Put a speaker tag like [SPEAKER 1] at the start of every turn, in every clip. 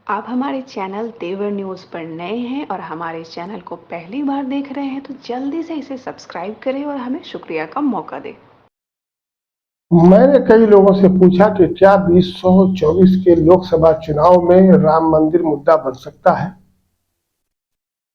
[SPEAKER 1] आप हमारे चैनल तेवर न्यूज़ पर नए हैं और हमारे चैनल को पहली बार देख रहे हैं तो जल्दी से इसे सब्सक्राइब करें और हमें शुक्रिया का मौका दें।
[SPEAKER 2] मैंने कई लोगों से पूछा कि क्या 2024 के लोकसभा चुनाव में राम मंदिर मुद्दा बन सकता है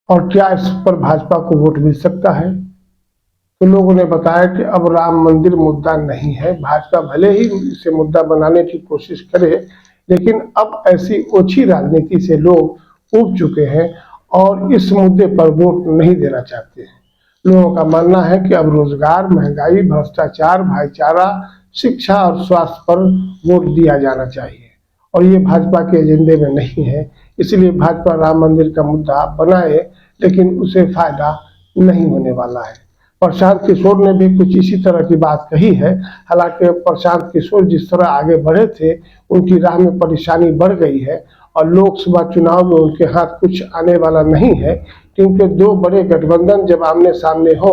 [SPEAKER 2] और क्या इस पर भाजपा को वोट मिल सकता है। तो लोगों ने बताया कि अब राम मंदिर मुद्दा नहीं है। भाजपा भले ही इसे मुद्दा बनाने की कोशिश करे, लेकिन अब ऐसी ओछी राजनीति से लोग उब चुके हैं और इस मुद्दे पर वोट नहीं देना चाहते हैं। लोगों का मानना है कि अब रोजगार, महंगाई, भ्रष्टाचार, भाईचारा, शिक्षा और स्वास्थ्य पर वोट दिया जाना चाहिए और ये भाजपा के एजेंडे में नहीं है। इसलिए भाजपा राम मंदिर का मुद्दा बनाए, लेकिन उसे फायदा नहीं होने वाला है। प्रशांत किशोर ने भी कुछ इसी तरह की बात कही है। हालांकि प्रशांत किशोर जिस तरह आगे बढ़े थे, उनकी राह में परेशानी बढ़ गई है और लोकसभा चुनाव में उनके हाथ कुछ आने वाला नहीं है, क्योंकि दो बड़े गठबंधन जब आमने सामने हो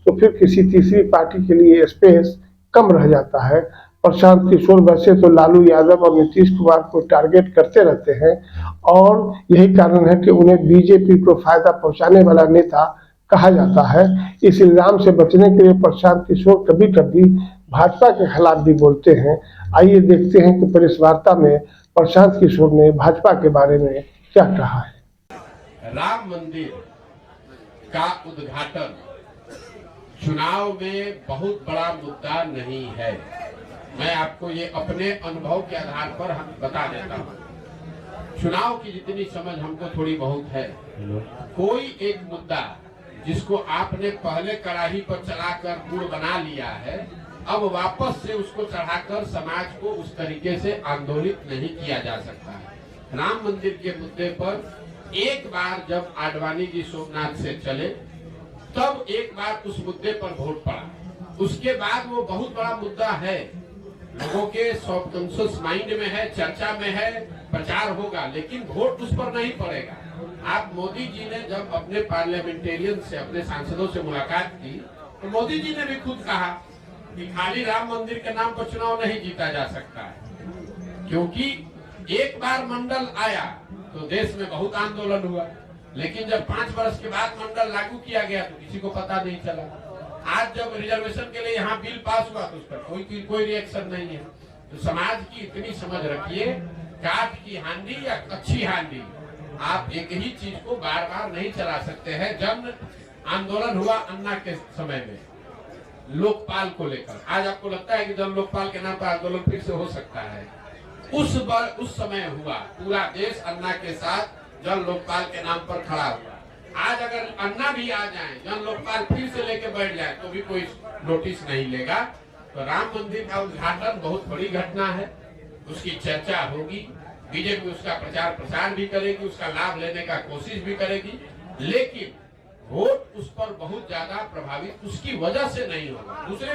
[SPEAKER 2] तो फिर किसी तीसरी पार्टी के लिए स्पेस कम रह जाता है। प्रशांत किशोर वैसे तो लालू यादव और नीतीश कुमार को टारगेट करते रहते हैं और यही कारण है कि उन्हें बीजेपी को फायदा पहुंचाने वाला नेता कहा जाता है। इस इल्जाम से बचने के लिए प्रशांत किशोर कभी कभी भाजपा के खिलाफ भी बोलते हैं। आइए देखते हैं कि प्रेस वार्ता में प्रशांत किशोर ने भाजपा के बारे में क्या कहा है।
[SPEAKER 3] राम मंदिर का उद्घाटन चुनाव में बहुत बड़ा मुद्दा नहीं है। मैं आपको ये अपने अनुभव के आधार पर हम बता देता हूँ। चुनाव की जितनी समझ हमको थोड़ी बहुत है, कोई एक मुद्दा जिसको आपने पहले कड़ाही पर चलाकर गुड़ बना लिया है, अब वापस से उसको चढ़ाकर समाज को उस तरीके से आंदोलित नहीं किया जा सकता है। राम मंदिर के मुद्दे पर एक बार जब आडवाणी जी सोमनाथ से चले, तब एक बार उस मुद्दे पर वोट पड़ा। उसके बाद वो बहुत बड़ा मुद्दा है, लोगों के सबकॉन्शियस माइंड में है, चर्चा में है, प्रचार होगा, लेकिन वोट उस पर नहीं पड़ेगा। आप मोदी जी ने जब अपने पार्लियामेंटेरियन से, अपने सांसदों से मुलाकात की, तो मोदी जी ने भी खुद कहा कि खाली राम मंदिर के नाम पर चुनाव नहीं जीता जा सकता है, क्योंकि एक बार मंडल आया तो देश में बहुत आंदोलन हुआ, लेकिन जब 5 वर्ष के बाद मंडल लागू किया गया तो किसी को पता नहीं चला। आज जब रिजर्वेशन के लिए यहाँ बिल पास हुआ तो उस पर कोई रिएक्शन नहीं है। तो समाज की इतनी समझ रखिए, काठ की हांडी या अच्छी हांडी, आप एक ही चीज को बार बार नहीं चला सकते हैं। जन आंदोलन हुआ अन्ना के समय में लोकपाल को लेकर, आज आपको लगता है कि जन लोकपाल के नाम पर आंदोलन फिर से हो सकता है? उस समय हुआ, पूरा देश अन्ना के साथ जन लोकपाल के नाम पर खड़ा हुआ। आज अगर अन्ना भी आ जाए, जन लोकपाल फिर से लेके बैठ जाए, तो भी कोई नोटिस नहीं लेगा। तो राम मंदिर का उद्घाटन बहुत बड़ी घटना है, उसकी चर्चा होगी, बीजेपी उसका प्रचार प्रसार भी करेगी, उसका लाभ लेने का कोशिश भी करेगी, लेकिन वोट उस पर बहुत ज्यादा प्रभावित उसकी वजह से नहीं होगा। दूसरे